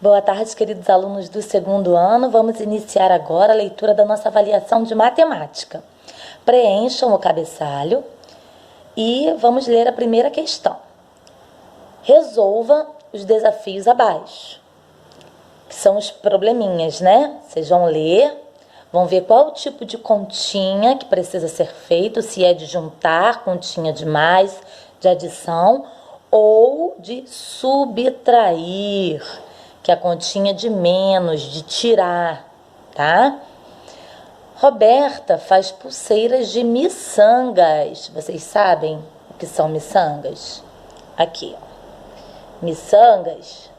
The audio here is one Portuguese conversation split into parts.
Boa tarde, queridos alunos do segundo ano. Vamos iniciar agora a leitura da nossa avaliação de matemática. Preencham o cabeçalho e vamos ler a primeira questão. Resolva os desafios abaixo, que são os probleminhas, né? Vocês vão ler, vão ver qual o tipo de continha que precisa ser feito, se é de juntar, continha de mais, de adição ou de subtrair, que é a continha de menos, de tirar, tá? Roberta faz pulseiras de miçangas. Vocês sabem o que são miçangas? Aqui, ó. Miçangas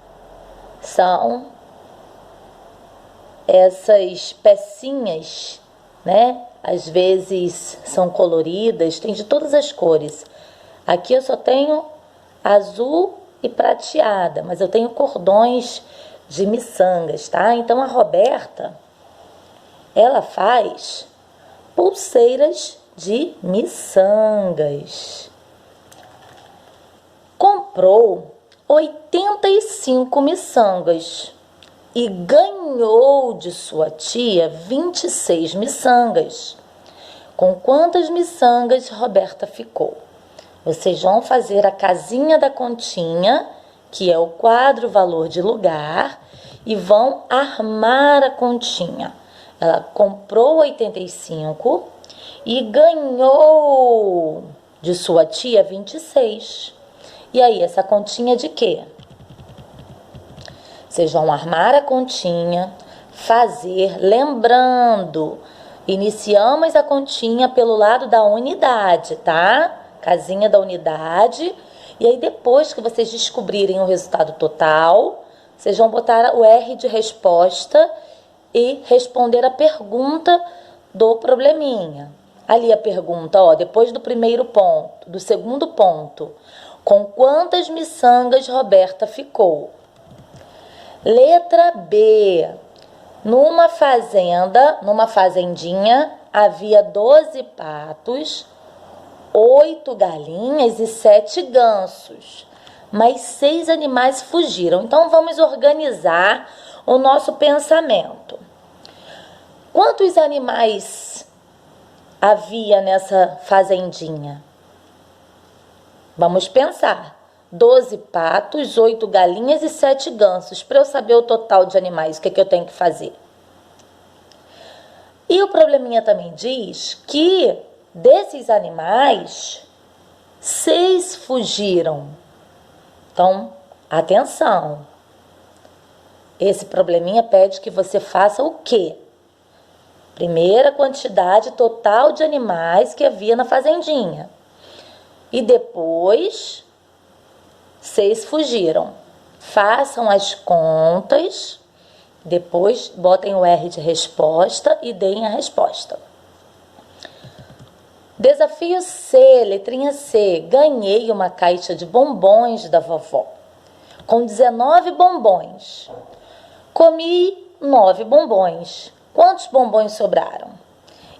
são essas pecinhas, né? Às vezes são coloridas, tem de todas as cores. Aqui eu só tenho azul e prateada, mas eu tenho cordões de miçangas, tá? Então a Roberta, ela faz pulseiras de miçangas. Comprou 85 miçangas e ganhou de sua tia 26 miçangas. Com quantas miçangas Roberta ficou? Vocês vão fazer a casinha da continha, que é o quadro valor de lugar, e vão armar a continha. Ela comprou 85 e ganhou de sua tia 26. E aí, essa continha de quê? Vocês vão armar a continha, fazer, lembrando, iniciamos a continha pelo lado da unidade, tá? Casinha da unidade. E aí, depois que vocês descobrirem o resultado total, vocês vão botar o R de resposta e responder a pergunta do probleminha. Ali a pergunta, ó, depois do primeiro ponto, do segundo ponto. Com quantas miçangas Roberta ficou? Letra B. Numa fazendinha, havia 12 patos, 8 galinhas e 7 gansos. Mas 6 animais fugiram. Então, vamos organizar o nosso pensamento. Quantos animais havia nessa fazendinha? Vamos pensar. 12 patos, 8 galinhas e 7 gansos. Para eu saber o total de animais, o que eu tenho que fazer? E o probleminha também diz que desses animais, 6 fugiram. Então, atenção. Esse probleminha pede que você faça o quê? Primeira quantidade total de animais que havia na fazendinha. E depois, 6 fugiram. Façam as contas, depois botem o R de resposta e deem a resposta. Desafio C, letrinha C. Ganhei uma caixa de bombons da vovó, com 19 bombons. Comi 9 bombons. Quantos bombons sobraram?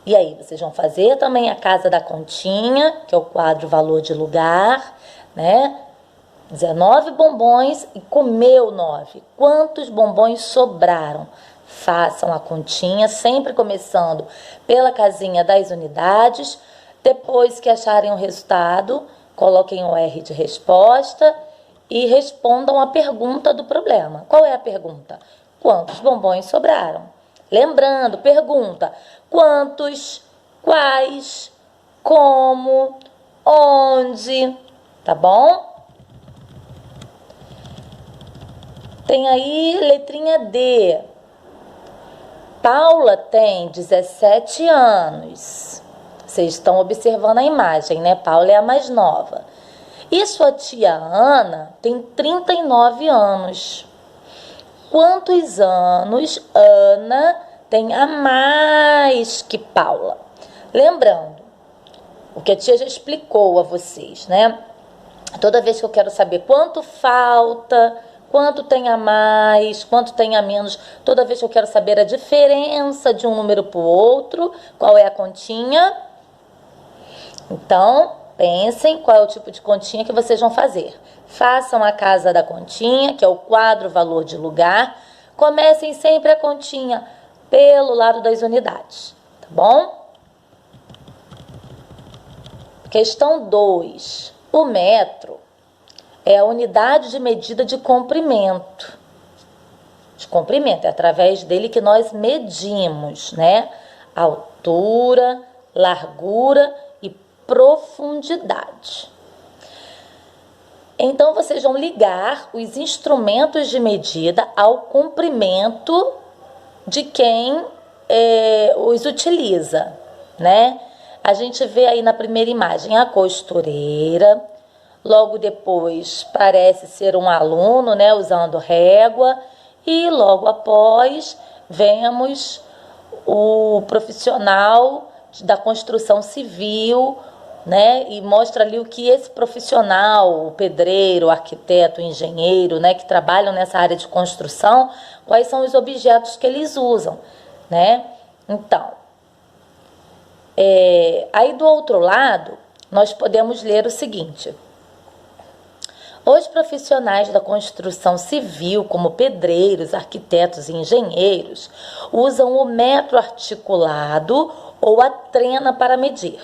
E aí, vocês vão fazer também a casa da continha, que é o quadro valor de lugar, né? 19 bombons e comeu 9. Quantos bombons sobraram? Façam a continha, sempre começando pela casinha das unidades. Depois que acharem o resultado, coloquem o R de resposta e respondam a pergunta do problema. Qual é a pergunta? Quantos bombons sobraram? Lembrando, pergunta: quantos, quais, como, onde, tá bom? Tem aí letrinha D. Paula tem 17 anos. Vocês estão observando a imagem, né? Paula é a mais nova. E sua tia Ana tem 39 anos. Quantos anos Ana tem a mais que Paula? Lembrando, o que a tia já explicou a vocês, né? Toda vez que eu quero saber quanto falta, quanto tem a mais, quanto tem a menos, toda vez que eu quero saber a diferença de um número para o outro, qual é a continha? Então, pensem qual é o tipo de continha que vocês vão fazer. Façam a casa da continha, que é o quadro valor de lugar. Comecem sempre a continha pelo lado das unidades, tá bom? Questão 2. O metro é a unidade de medida de comprimento. De comprimento, é através dele que nós medimos, né? Altura, largura e profundidade. Então, vocês vão ligar os instrumentos de medida ao comprimento de quem os utiliza, né? A gente vê aí na primeira imagem a costureira, logo depois parece ser um aluno, né, usando régua, e logo após vemos o profissional da construção civil, né, e mostra ali o que esse profissional, o pedreiro, o arquiteto, o engenheiro, né, que trabalham nessa área de construção, quais são os objetos que eles usam, né? Então, aí do outro lado, nós podemos ler o seguinte: os profissionais da construção civil, como pedreiros, arquitetos e engenheiros, usam o metro articulado ou a trena para medir.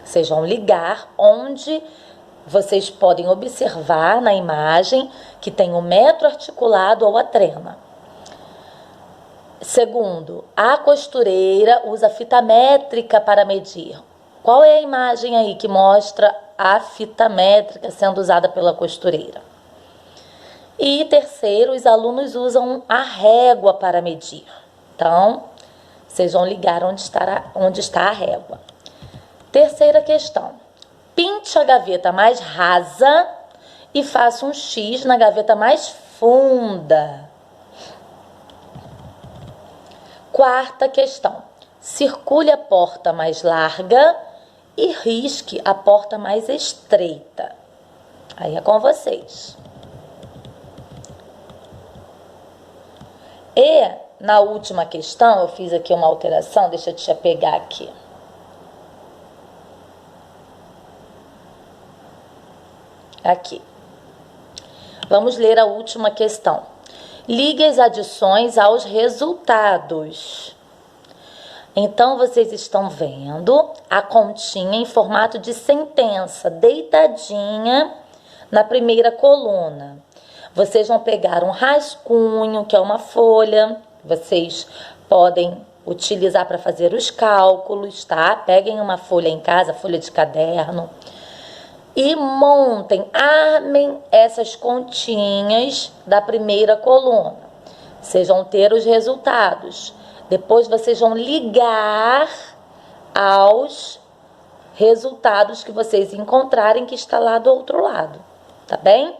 Vocês vão ligar onde vocês podem observar na imagem que tem o metro articulado ou a trena. Segundo, a costureira usa fita métrica para medir. Qual é a imagem aí que mostra a fita métrica sendo usada pela costureira? E terceiro, os alunos usam a régua para medir. Então, vocês vão ligar onde está a régua. Terceira questão. Pinte a gaveta mais rasa e faça um X na gaveta mais funda. Quarta questão. Circule a porta mais larga e risque a porta mais estreita. Aí é com vocês. E na última questão, eu fiz aqui uma alteração, deixa eu te pegar aqui. Aqui. Vamos ler a última questão. Ligue as adições aos resultados. Então, vocês estão vendo a continha em formato de sentença, deitadinha na primeira coluna. Vocês vão pegar um rascunho, que é uma folha. Vocês podem utilizar para fazer os cálculos, tá? Peguem uma folha em casa, folha de caderno. E montem, armem essas continhas da primeira coluna. Vocês vão ter os resultados. Depois vocês vão ligar aos resultados que vocês encontrarem que está lá do outro lado. Tá bem?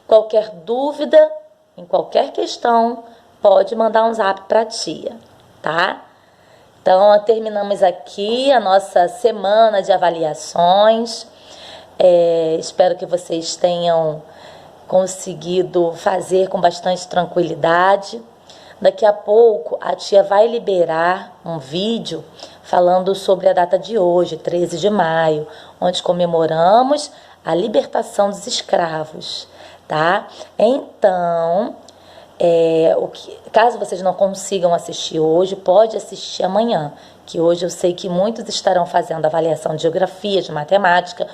Qualquer dúvida, em qualquer questão, pode mandar um zap para a tia, tá? Então, terminamos aqui a nossa semana de avaliações. Espero que vocês tenham conseguido fazer com bastante tranquilidade. Daqui a pouco a tia vai liberar um vídeo falando sobre a data de hoje, 13 de maio, onde comemoramos a libertação dos escravos, tá? Então, caso vocês não consigam assistir hoje, pode assistir amanhã, que hoje eu sei que muitos estarão fazendo avaliação de geografia, de matemática.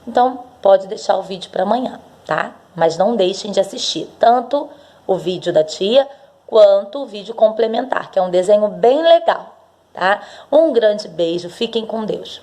Então, pode deixar o vídeo para amanhã, tá? Mas não deixem de assistir tanto o vídeo da tia quanto o vídeo complementar, que é um desenho bem legal, tá? Um grande beijo, fiquem com Deus.